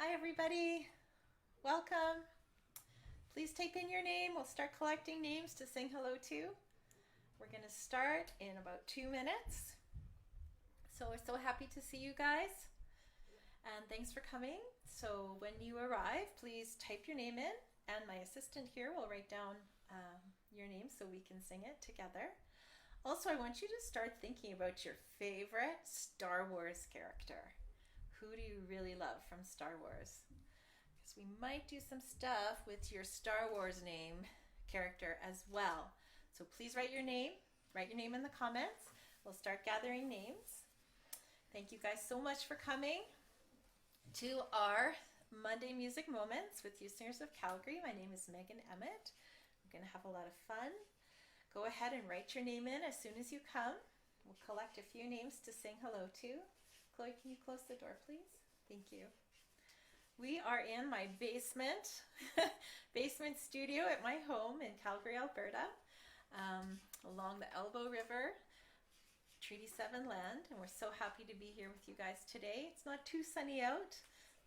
Hi everybody, welcome. Please type in your name. We'll start collecting names to sing hello to. We're gonna start in about 2 minutes. So we're so happy to see you guys and thanks for coming. So when you arrive, please type your name in and my assistant here will write down your name so we can sing it together. Also, I want you to start thinking about your favorite Star Wars character. Who do you really love from Star Wars? Because we might do some stuff with your Star Wars name character as well. So please write your name in the comments. We'll start gathering names. Thank you guys so much for coming to our Monday Music Moments with You Singers of Calgary. My name is Megan Emmett. We're going to have a lot of fun. Go ahead and write your name in as soon as you come. We'll collect a few names to sing hello to. Chloe, can you close the door, please? Thank you. We are in my basement studio at my home in Calgary, Alberta, along the Elbow River, Treaty 7 land, and we're so happy to be here with you guys today. It's not too sunny out.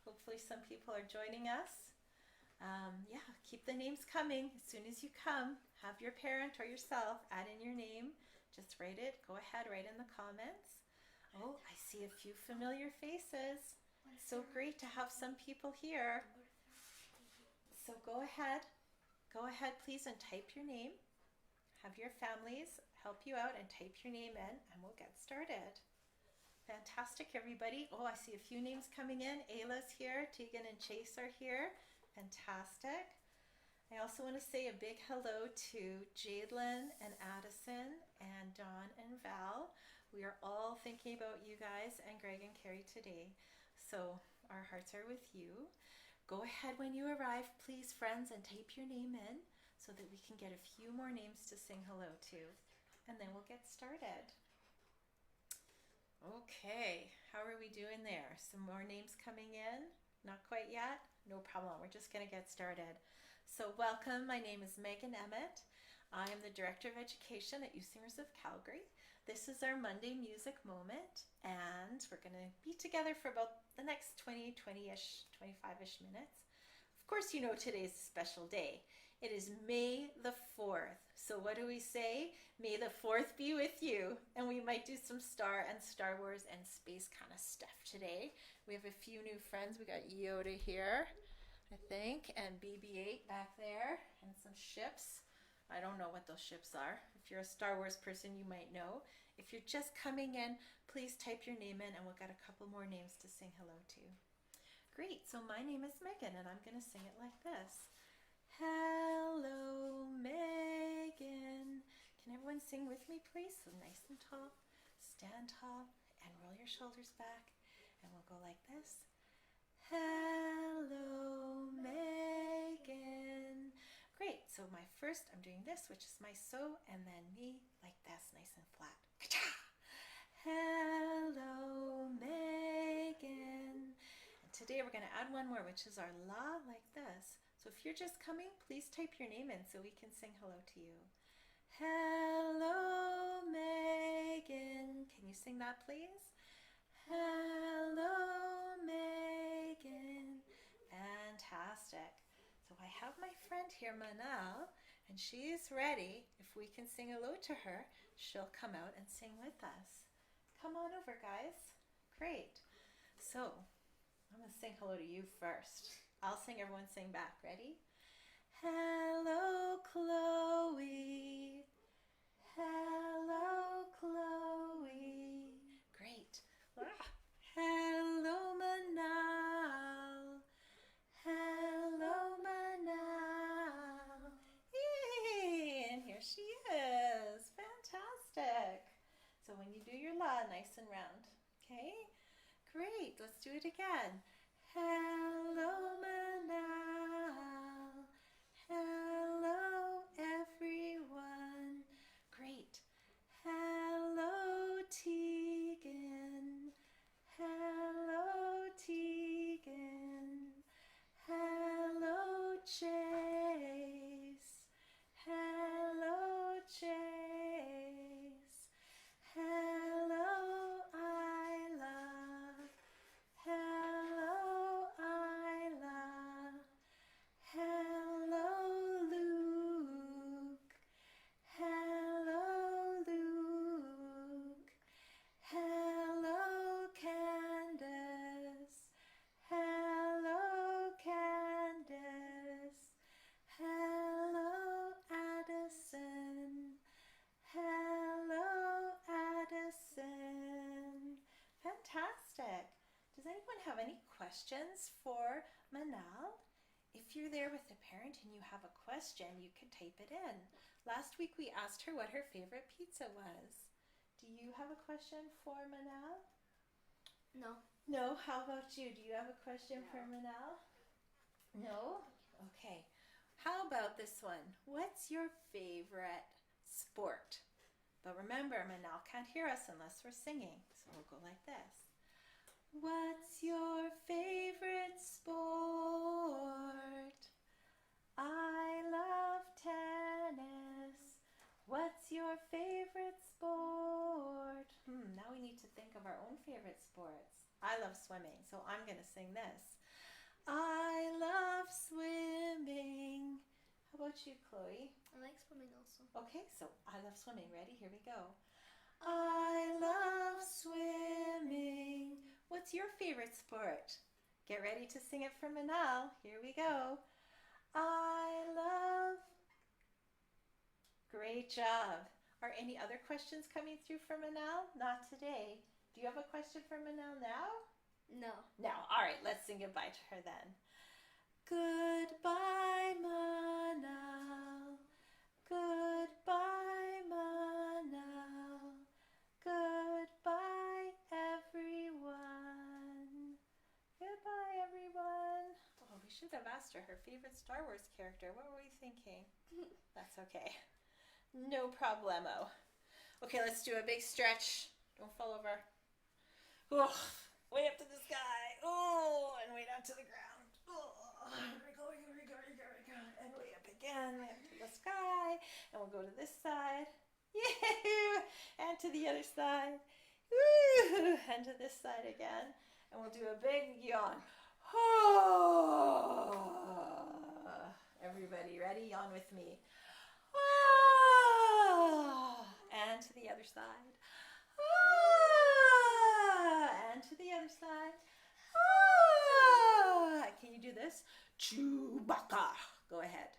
Hopefully some people are joining us. Yeah, keep the names coming. As soon as you come, have your parent or yourself add in your name. Just write it. Go ahead, write in the comments. Oh, I see a few familiar faces. So great to have some people here. So go ahead please and type your name. Have your families help you out and type your name in and we'll get started. Fantastic, everybody. Oh, I see a few names coming in. Ayla's here, Tegan and Chase are here. Fantastic. I also want to say a big hello to Jadelyn and Addison and Dawn and Val. We are all thinking about you guys and Greg and Carrie today. So our hearts are with you. Go ahead when you arrive, please, friends, and type your name in so that we can get a few more names to sing hello to. And then we'll get started. Okay, how are we doing there? Some more names coming in? Not quite yet? No problem. We're just going to get started. So welcome. My name is Megan Emmett. I am the Director of Education at You Singers of Calgary. This is our Monday Music Moment, and we're going to be together for about the next 20-ish, 25-ish minutes. Of course, you know today's a special day. It is May the 4th. So what do we say? May the 4th be with you. And we might do some Star Wars and space kind of stuff today. We have a few new friends. We got Yoda here, I think, and BB-8 back there, and some ships. I don't know what those ships are. If you're a Star Wars person, you might know. If you're just coming in, please type your name in and we'll get a couple more names to sing hello to. Great, so my name is Megan and I'm gonna sing it like this. Hello, Megan. Can everyone sing with me, please? So nice and tall. Stand tall and roll your shoulders back. And we'll go like this. Hello, Megan. Great, so I'm doing this, which is my so, and then me like this, nice and flat. Hello, Megan. And today we're going to add one more, which is our la, like this. So if you're just coming, please type your name in so we can sing hello to you. Hello, Megan. Can you sing that, please? Hello, Megan. Fantastic. So I have my friend here, Manal, and she's ready. If we can sing hello to her, she'll come out and sing with us. Come on over, guys. Great. So I'm going to sing hello to you first. I'll sing, everyone sing back. Ready? Hello, Chloe. Hello, Chloe. Great. Hello, Manal. Hello, Manal. Yay! And here she is. Fantastic. So when you do your la, nice and round. Okay? Great. Let's do it again. Hello, Manal. Hello, everyone. Great. Hello, Tegan. Hello, Tegan. Hello, Chase. Hello, Chase. Hello, Isla. Hello, Isla. have any questions for Manal, if you're there with a parent and you have a question, you can type it in. Last week we asked her what her favorite pizza was. Do you have a question for Manal? No. No? How about you? Do you have a question for Manal? No? Okay. How about this one? What's your favorite sport? But remember, Manal can't hear us unless we're singing. So we'll go like this. What's your favorite sport? I love tennis. What's your favorite sport? Now we need to think of our own favorite sports. I love swimming, so I'm going to sing this. I love swimming. How about you, Chloe? I like swimming also. Okay, so I love swimming. Ready? Here we go. I love swimming. What's your favorite sport? Get ready to sing it for Manal. Here we go. I love. Great job. Are any other questions coming through for Manal? Not today. Do you have a question for Manal now? No. No. All right, let's sing goodbye to her then. Goodbye, Manal. Goodbye, Manal. Goodbye, everyone. Goodbye, everyone. Oh, we should have asked her favorite Star Wars character. What were we thinking? That's okay. No problemo. Okay, let's do a big stretch. Don't fall over. Oh, way up to the sky. Oh, and way down to the ground. Oh, here we go, here we go, here we go, here we go. And way up again, way up to the sky. And we'll go to this side. Yay! And to the other side. Woo! And to this side again. And we'll do a big yawn. Oh. Everybody ready? Yawn with me. Oh. And to the other side. Oh. And to the other side. Oh. Can you do this? Chewbacca. Go ahead.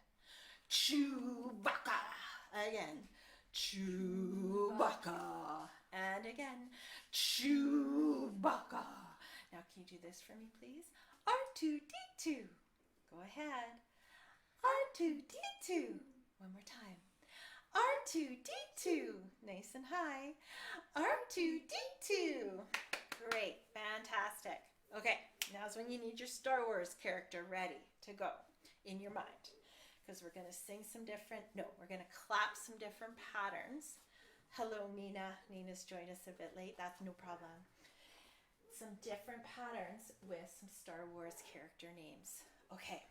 Chewbacca. Again. Chewbacca. And again. Chewbacca. Now can you do this for me, please? R2-D2. Go ahead. R2-D2. One more time. R2-D2. Nice and high. R2-D2. Great. Fantastic. Okay, now's when you need your Star Wars character ready to go in your mind. Because we're going to sing some different, we're going to clap some different patterns. Hello, Nina. Nina's joined us a bit late. That's no problem. Some different patterns with some Star Wars character names. Okay,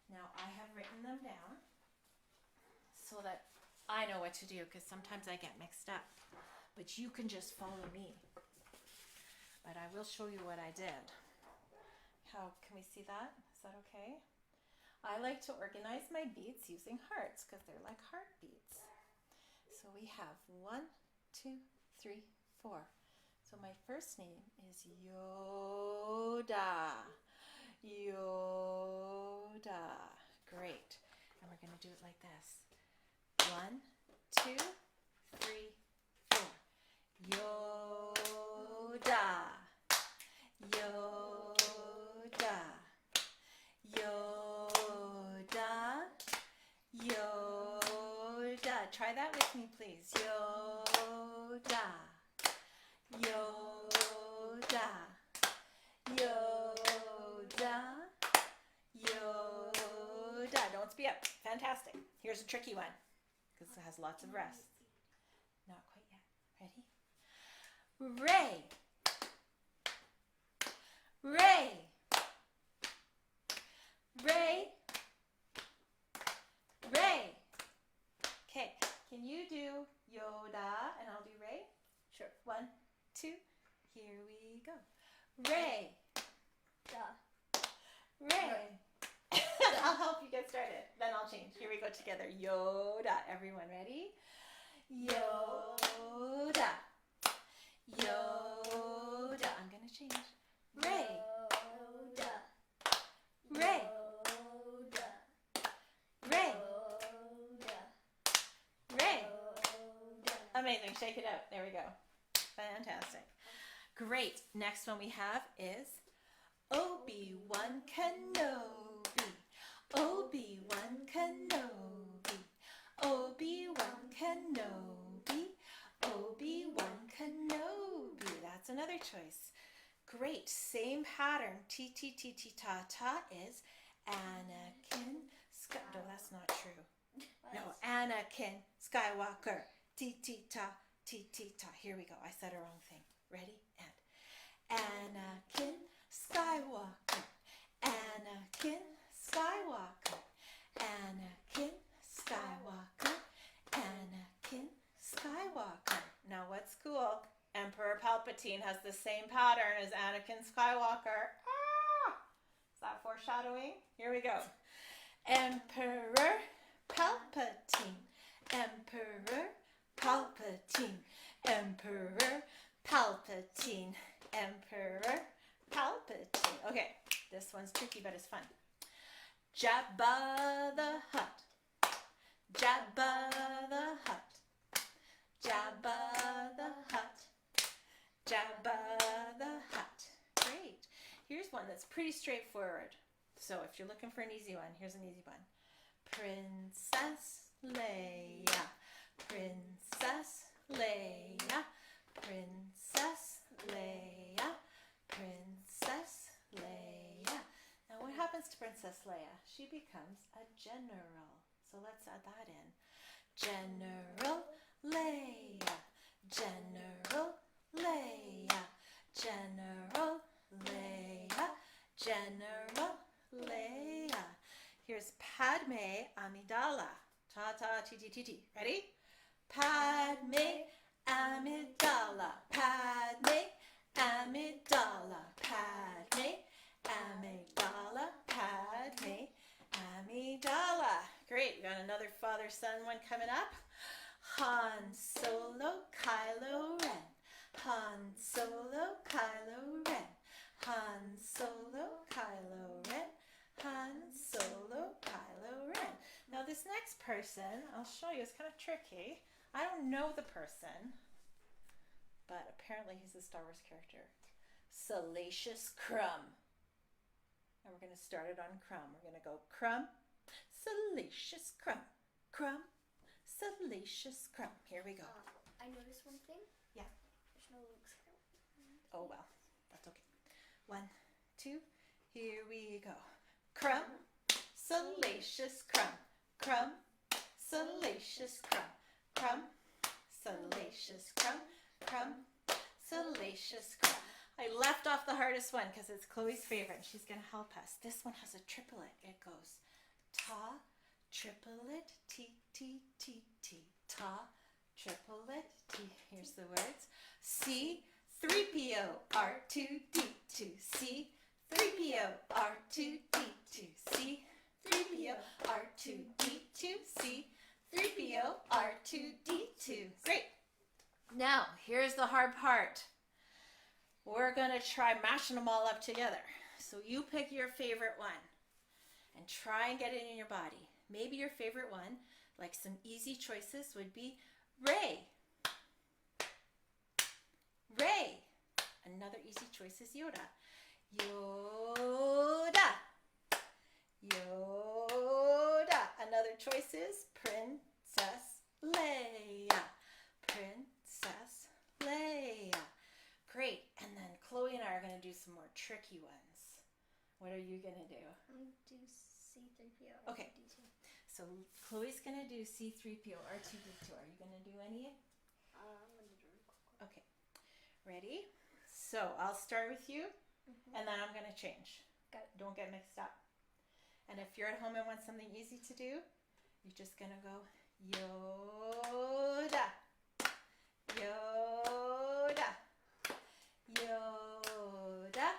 now I have written them down so that I know what to do, because sometimes I get mixed up. But you can just follow me. But I will show you what I did. How can we see that? Is that okay? I like to organize my beats using hearts because they're like heartbeats. So we have 1, 2, 3, 4. So my first name is Yoda. Yoda. Great. And we're going to do it like this. 1, 2, 3, 4. Yoda. Yoda. Yoda. Yoda. Try that with me, please. Yoda. Yoda. Yoda. Yoda. Don't speed up. Fantastic. Here's a tricky one because it has lots of rests. Not quite yet. Ready? Ray. Ray. Ray. Ray. Okay. Can you do Yoda and I'll do Ray? Sure. 1, 2. Here we go. Ray. Ray. I'll help you get started. Then I'll change. Here we go together. Yoda. Everyone ready? Yoda. Yoda. I'm going to change. Ray. Yoda. Ray. Yoda. Ray. Yoda. Ray. Yoda. Amazing. Shake it out. There we go. Fantastic. Great. Next one we have is Obi-Wan Kenobi. Obi-Wan Kenobi. Obi-Wan Kenobi. Obi-Wan Kenobi. That's another choice. Great. Same pattern. T, T, T, T, ta, ta is Anakin. No, that's not true. No, Anakin Skywalker. T, T, ta, T, T, ta. Here we go. I said a wrong thing. Ready? And Anakin Skywalker. Anakin Skywalker. Anakin Skywalker. Anakin Skywalker. Now what's cool? Emperor Palpatine has the same pattern as Anakin Skywalker. Ah! Is that foreshadowing? Here we go. Emperor Palpatine. Emperor Palpatine. Emperor Palpatine. Emperor Palpatine. Okay, this one's tricky, but it's fun. Jabba the Hutt. Jabba the Hutt. Jabba the Hutt. Jabba the Hutt. Great. Here's one that's pretty straightforward. So if you're looking for an easy one, here's an easy one. Princess Leia. Princess Leia. Princess Leia. Princess Leia. Now what happens to Princess Leia? She becomes a general. So let's add that in. General Leia. General Leia. General Leia. General Leia. Here's Padme Amidala. Ta ta ti ti ti ti. Ready? Padme Amidala. Padme Amidala. Padme Amidala. Padme Amidala. Great. We got another father-son one coming up. Han Solo Kylo Ren. Han Solo Kylo Ren. Han Solo Kylo Ren. Han Solo Kylo Ren. Now this next person, I'll show you, it's kind of tricky. I don't know the person, but apparently he's a Star Wars character. Salacious Crumb. And we're going to start it on Crumb. We're going to go Crumb, Salacious Crumb, Crumb, Salacious Crumb. Here we go. I noticed one thing. Yeah. There's no Luke's character. Oh well, that's okay. 1, 2, here we go. Crumb, Salacious Crumb, Crumb, Salacious Crumb, Crumb, Salacious Crumb, Crumb, Salacious Crumb. I left off the hardest one because it's Chloe's favorite. She's going to help us. This one has a triplet. It goes ta, triplet, t, t, t, t, ta, triplet, t. Here's the words. C, 3PO, R2D2, C, 3PO, R2D2, C, 3PO, R2D2, C, 3PO, R2D2. Great. Now, here's the hard part. We're going to try mashing them all up together. So you pick your favorite one and try and get it in your body. Maybe your favorite one, like some easy choices, would be Ray. Ray. Another easy choice is Yoda. Yoda. Yoda. Another choice is Princess Leia. Princess Leia. Great. And then Chloe and I are going to do some more tricky ones. What are you going to do? I'm going to do C-3PO. Okay. So Chloe's going to do C-3PO, R2D2. Are you going to do any? I'm going to do it quick. Okay. Ready? So I'll start with you, and then I'm going to change. Got it. Don't get mixed up. And if you're at home and want something easy to do, you're just going to go Yoda. Yoda. Yoda.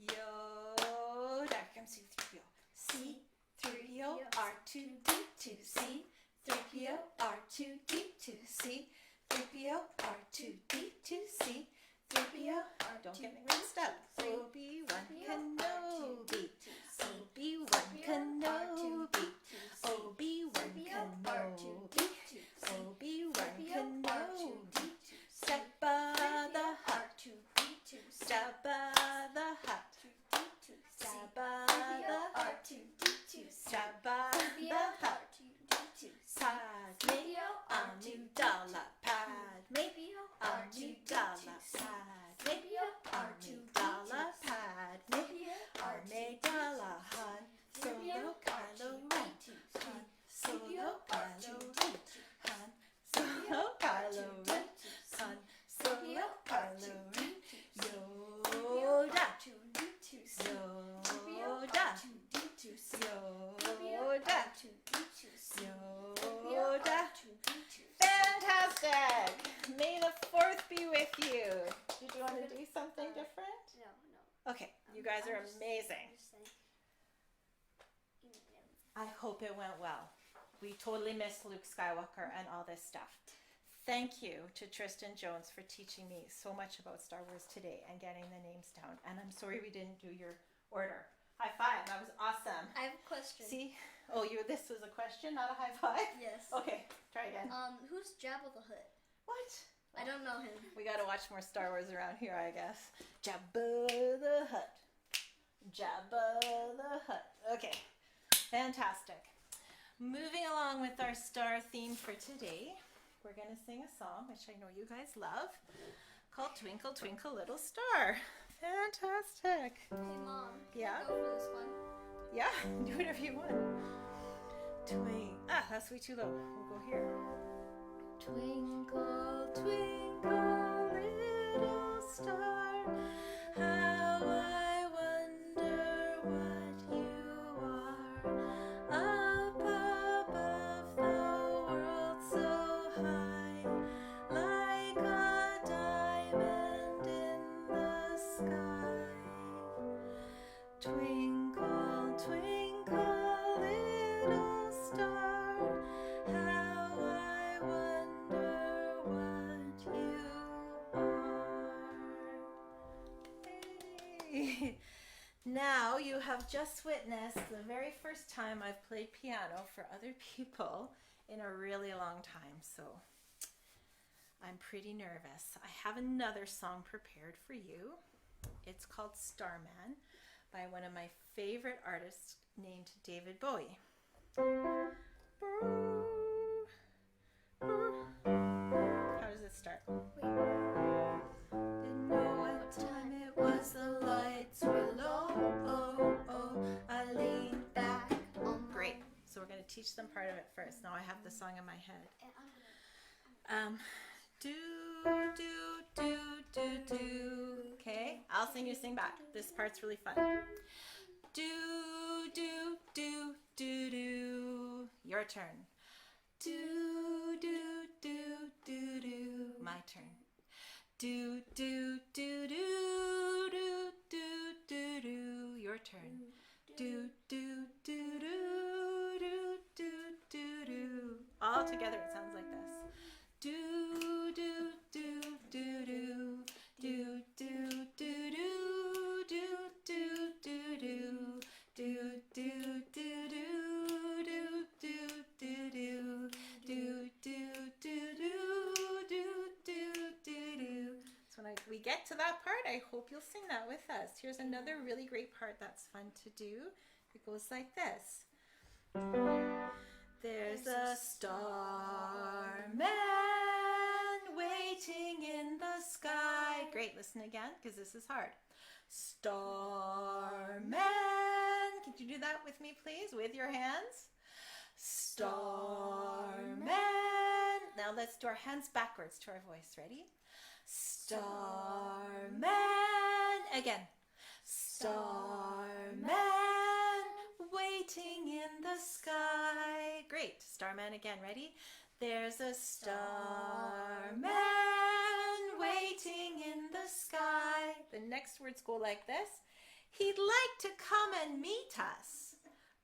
Yoda. Here comes C-3PO. C-3PO, R2D2. C-3PO, R2D2. C-3PO, R2D2. C-3PO. Don't get me mixed up. Obi-Wan Kenobi. Obi-Wan Kenobi. Obi-Wan Kenobi. Obi-Wan Kenobi. Jabba the Hutt. Jabba the Hutt. be with you. Did you want to do something different? No. Okay, you guys are amazing. I'm just saying. I hope it went well. We totally missed Luke Skywalker and all this stuff. Thank you to Tristan Jones for teaching me so much about Star Wars today and getting the names down. And I'm sorry we didn't do your order. High five. That was awesome. I have a question. See? Oh, this was a question, not a high five? Yes. Okay, try again. Who's Jabba the Hutt? What? I don't know him. We gotta watch more Star Wars around here, I guess. Jabba the Hutt. Jabba the Hutt. Okay, fantastic. Moving along with our star theme for today, we're gonna sing a song, which I know you guys love, called Twinkle, Twinkle, Little Star. Fantastic. Hey, Mom. Yeah? Can I go for this one? Yeah, do whatever you want. That's way too low. We'll go here. Twinkle, twinkle, little star, how I wonder what you are. Up above the world so high, like a diamond in the sky. Twinkle, twinkle, little star, how I wonder what you are. Hey. Now you have just witnessed the very first time I've played piano for other people in a really long time, so I'm pretty nervous. I have another song prepared for you. It's called Starman by one of my favorite artists named David Bowie. How does it start? Didn't know what time it was, the lights were low. Oh, oh, I leaned back. Great. So we're going to teach them part of it first. Now I have the song in my head. Do, do, do, do, do. Okay, I'll sing, you sing back. This part's really fun. Do, do, do, do, do. Your turn. Do, do, do, do, do. My turn. Do, do, do, do, do, do, do, do. Your turn. Do, do, do, do, do, do, do, do. All together it sounds like this. Do, do, do, do, do. Do, do, do, do, do, do, do, do. Do, do, do, do, do, do, do, do. Do, do, do, do, do, do. So when we get to that part, I hope you'll sing that with us. Here's another really great part that's fun to do. It goes like this. There's a starman waiting in the sky. Great, listen again, because this is hard. Starman. Could you do that with me, please, with your hands? Starman. Now let's do our hands backwards to our voice. Ready? Starman. Again. Starman waiting in the sky. Great. Starman again. Ready? There's a starman waiting in the sky. The next words go like this. He'd like to come and meet us,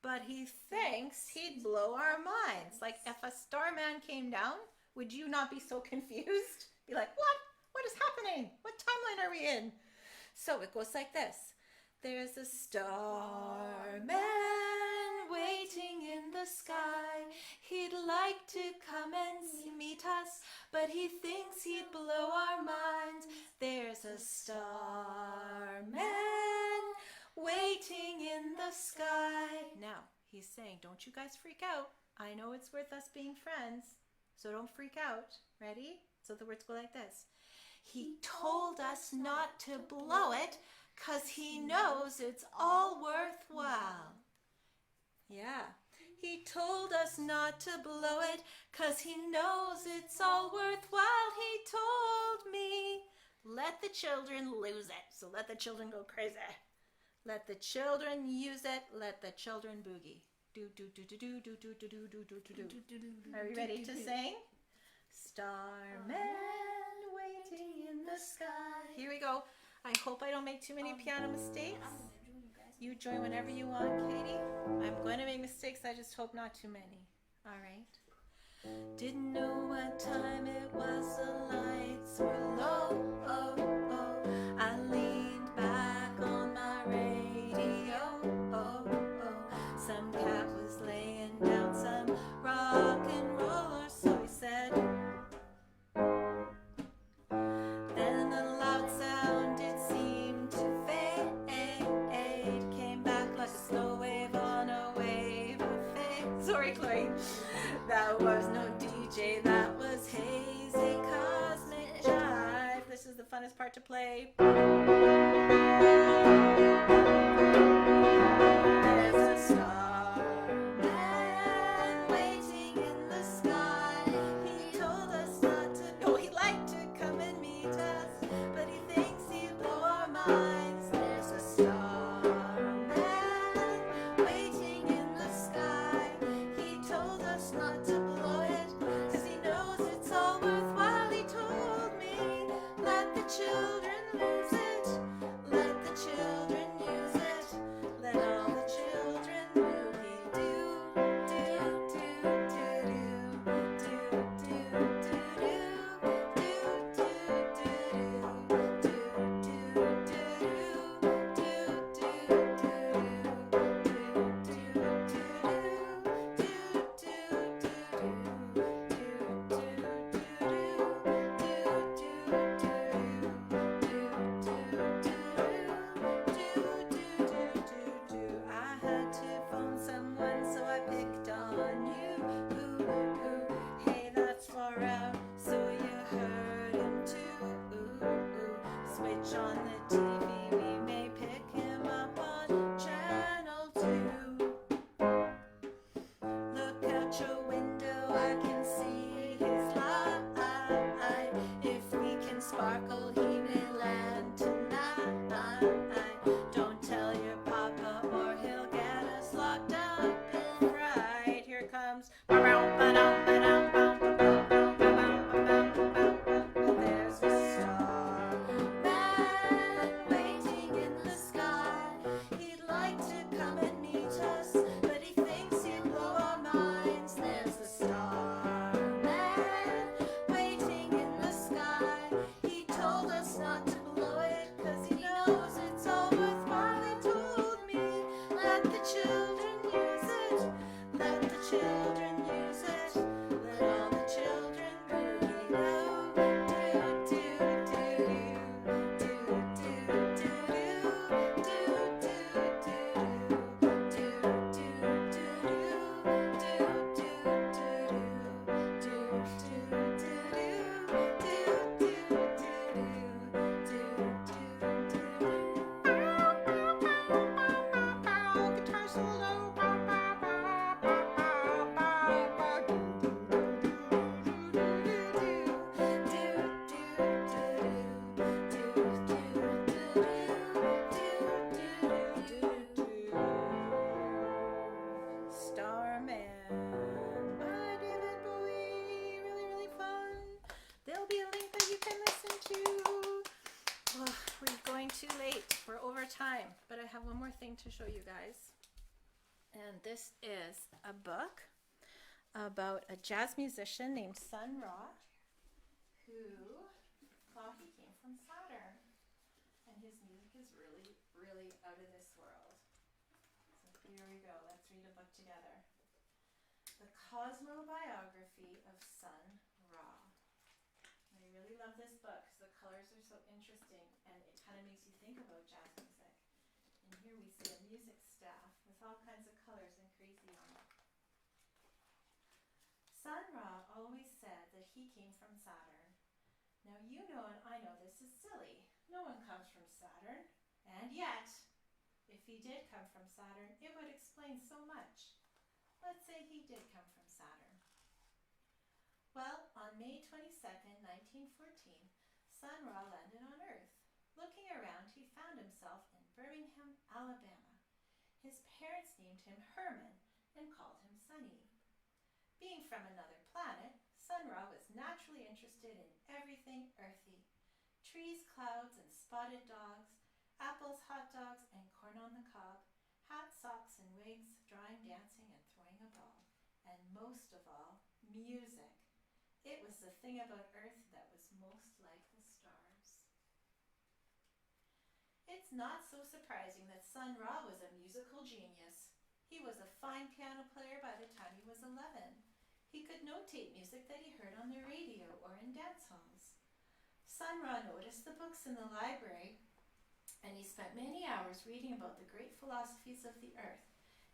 but he thinks he'd blow our minds. Like if a starman came down, would you not be so confused? Be like, what? What is happening? What timeline are we in? So it goes like this. There's a starman waiting in the sky. He'd like to come and meet us, but he thinks he'd blow our minds. There's a starman waiting in the sky. Now, he's saying, don't you guys freak out. I know it's worth us being friends, so don't freak out. Ready? So the words go like this. He told us not to blow it, 'cause he knows it's all worthwhile. Yeah. He told us not to blow it, 'cause he knows it's all worthwhile. He told me, let the children lose it. So let the children go crazy. Let the children use it. Let the children boogie. Do, do, do, do, do, do, do, do, do, do, do, do. Are you ready to sing? Starman waiting waiting in the sky. Here we go. I hope I don't make too many piano mistakes. I'm gonna join you guys. You join whenever you want, Katie. I'm going to make mistakes. I just hope not too many. All right. Didn't know what time it was. The lights were low. Oh, oh. I leaned back on my radio. Oh, oh. Some cat was laying down some rock and roll, or so he said. Then the loud sound, it seemed to fade. Came back like a slow wave on a wave of fade. Sorry, Chloe. That was no DJ, that was hazy cosmic jive. This is the funnest part to play. There's a starman waiting in the sky. He told us not to. Oh, he'd like to come and meet us, but he thinks he'd blow our minds. There's a starman waiting in the sky. He told us not to blow it, 'cause he knows it's all worthwhile. He told me, let the children lose it. Let the children use it. Let all the children boogie do, do, do, do, do, do, do, do, I had to phone someone, so I picked on you. Ooh, ooh, hey, that's far out, so you heard him too. Ooh, ooh, switch on the TV, we may pick him up on channel 2. Look out your window, I can see his light. If we can sparkle, he may land tonight. Don't tell your papa or he'll get us locked up and fried. Here it comes. There's a starman waiting in the sky. He'd like to come and meet us, but he thinks he'd blow our minds. There's a starman waiting in the sky. He told us not to blow it, 'cause he knows it's all worthwhile. He told me, let the children use it. Let the children use it. Let all the children boogie low. Do, do, do, do, do, do, do, do, guitar solo. Starman by David Bowie. Really, really fun. There'll be a link that you can listen to. Oh, we're going too late. We're over time, but I have one more thing to show you guys. And this is a book about a jazz musician named Sun Ra, who thought he came from Saturn. And his music is really, really out of this world. So here we go. Let's read a book together. The Cosmo Biography of Sun Ra. I really love this book because the colors are so interesting and it kind of makes you think about jazz music. And here we see a music staff with all kinds of colors and crazy on it. Sun Ra always said that he came from Saturn. Now you know and I know this is silly. No one comes from Saturn. And yet, if he did come from Saturn, it would explain so much. Let's say he did come from Saturn. Well, on May 22nd, 1914, Sun Ra landed on Earth. Looking around, he found himself in Birmingham, Alabama. His parents named him Herman and called him Sunny. Being from another planet, Sun Ra was naturally interested in everything earthy. trees, clouds, and spotted dogs, apples, hot dogs, and corn on the cob, hats, socks, and wigs, drawing, dancing, and throwing a ball. And most of all, music. It was the thing about Earth that was most like the stars. It's not so surprising that Sun Ra was a musical genius. He was a fine piano player by the time he was 11. He could notate music that he heard on the radio or in dance halls. Sun Ra noticed the books in the library, and he spent many hours reading about the great philosophies of the earth,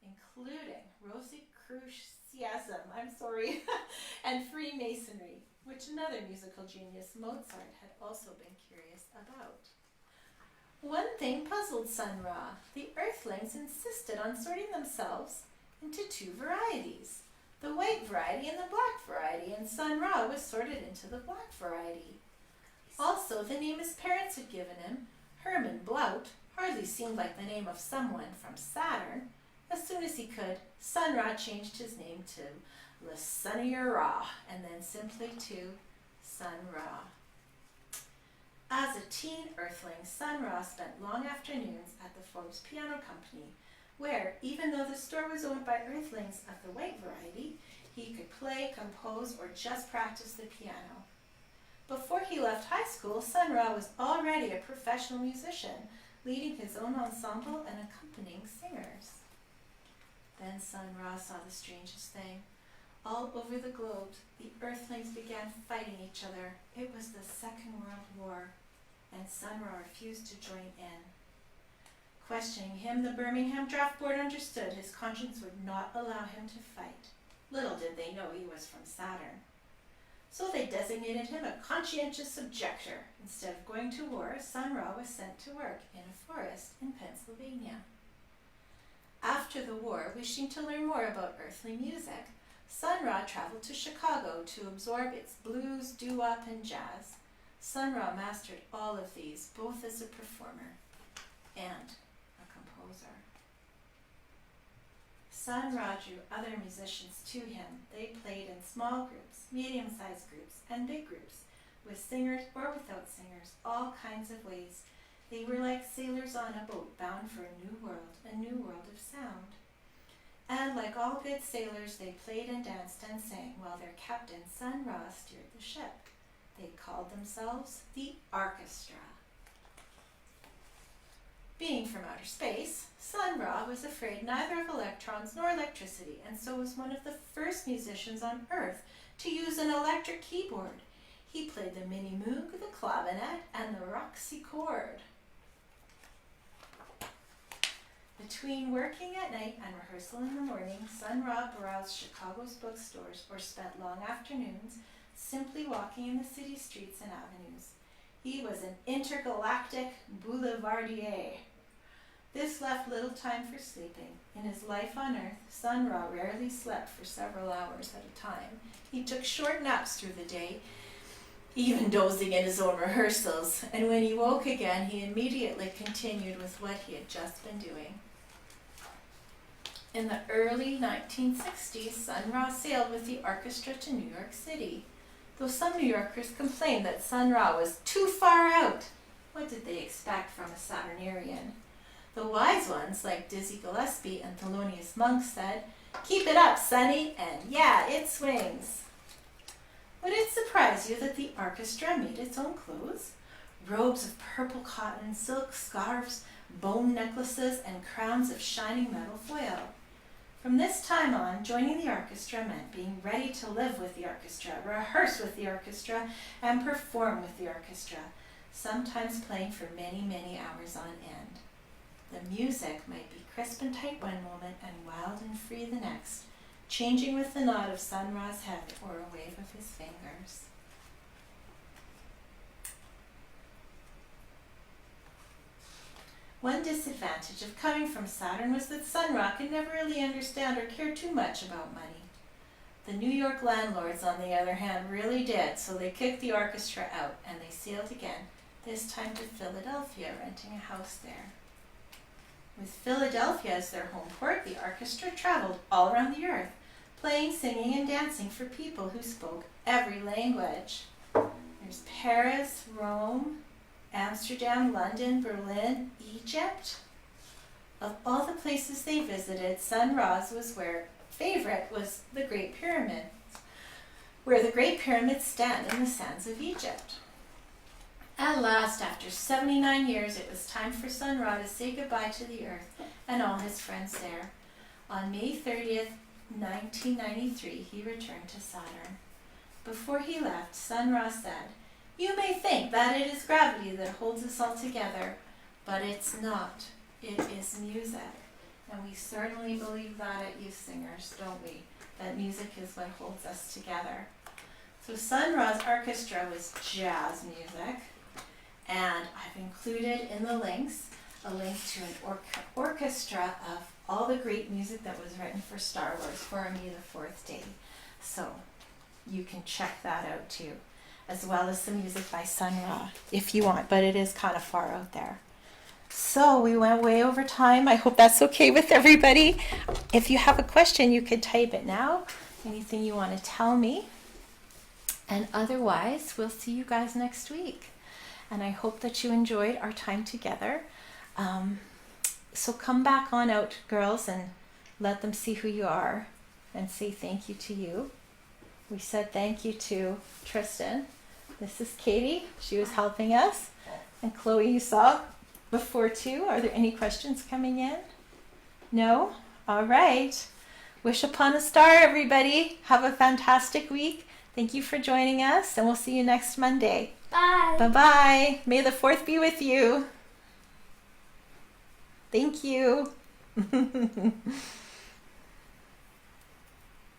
including Rosicrucianism, and Freemasonry, which another musical genius, Mozart, had also been curious about. One thing puzzled Sun Ra. The Earthlings insisted on sorting themselves into two varieties, the white variety and the black variety, and Sun Ra was sorted into the black variety. Also, the name his parents had given him, Herman Blout, hardly seemed like the name of someone from Saturn. As soon as he could, Sun Ra changed his name to Le Sunnier Ra, and then simply to Sun Ra. As a teen Earthling, Sun Ra spent long afternoons at the Forbes Piano Company, where, even though the store was owned by Earthlings of the white variety, he could play, compose, or just practice the piano. Before he left high school, Sun Ra was already a professional musician, leading his own ensemble and accompanying singers. Then Sun Ra saw the strangest thing. All over the globe, the Earthlings began fighting each other. It was the Second World War, and Sun Ra refused to join in. Questioning him, the Birmingham Draft Board understood his conscience would not allow him to fight. Little did they know he was from Saturn. So they designated him a conscientious objector. Instead of going to war, Sun Ra was sent to work in a forest in Pennsylvania. After the war, wishing to learn more about earthly music, Sun Ra traveled to Chicago to absorb its blues, doo-wop, and jazz. Sun Ra mastered all of these, both as a performer and a composer. Sun Ra drew other musicians to him. They played in small groups, medium-sized groups, and big groups, with singers or without singers, all kinds of ways. They were like sailors on a boat bound for a new world of sound. And like all good sailors, they played and danced and sang while their captain, Sun Ra, steered the ship. They called themselves the Orchestra. Being from outer space, Sun Ra was afraid neither of electrons nor electricity, and so was one of the first musicians on Earth to use an electric keyboard. He played the mini moog, the clavinet, and the roxychord. Between working at night and rehearsal in the morning, Sun Ra browsed Chicago's bookstores or spent long afternoons simply walking in the city streets and avenues. He was an intergalactic boulevardier. This left little time for sleeping. In his life on Earth, Sun Ra rarely slept for several hours at a time. He took short naps through the day, even dozing in his own rehearsals, and when he woke again, he immediately continued with what he had just been doing. In the early 1960s, Sun Ra sailed with the orchestra to New York City. Though some New Yorkers complained that Sun Ra was too far out, what did they expect from a Saturnarian? The wise ones, like Dizzy Gillespie and Thelonious Monk, said, "Keep it up, Sonny, and yeah, it swings." Would it surprise you that the orchestra made its own clothes? Robes of purple cotton, silk scarves, bone necklaces, and crowns of shining metal foil. From this time on, joining the orchestra meant being ready to live with the orchestra, rehearse with the orchestra, and perform with the orchestra, sometimes playing for many, many hours on end. The music might be crisp and tight one moment and wild and free the next, changing with the nod of Sun Ra's head or a wave of his fingers. One disadvantage of coming from Saturn was that Sun Ra could never really understand or care too much about money. The New York landlords, on the other hand, really did, so they kicked the orchestra out and they sailed again, this time to Philadelphia, renting a house there. With Philadelphia as their home port, the orchestra traveled all around the earth, playing, singing, and dancing for people who spoke every language. There's Paris, Rome, Amsterdam, London, Berlin, Egypt. Of all the places they visited, Sun Ra's favorite was the Great Pyramid, where the Great Pyramids stand in the sands of Egypt. At last, after 79 years, it was time for Sun Ra to say goodbye to the Earth and all his friends there. On May 30th, 1993, he returned to Saturn. Before he left, Sun Ra said, "You may think that it is gravity that holds us all together, but it's not. It is music." And we certainly believe that at Youth Singers, don't we? That music is what holds us together. So Sun Ra's orchestra was jazz music, and I've included in the links a link to an orchestra of all the great music that was written for Star Wars for Me the Fourth Day. So you can check that out too, as well as some music by Sun Ra if you want, but it is kind of far out there. So we went way over time. I hope that's okay with everybody. If you have a question, you could type it now. Anything you want to tell me. And otherwise, we'll see you guys next week. And I hope that you enjoyed our time together. So come back on out, girls, and let them see who you are and say thank you to you. We said thank you to Tristan. This is Katie. She was helping us. And Chloe, you saw before too. Are there any questions coming in? No? All right. Wish upon a star, everybody. Have a fantastic week. Thank you for joining us, and we'll see you next Monday. Bye. Bye-bye. May the 4th be with you. Thank you.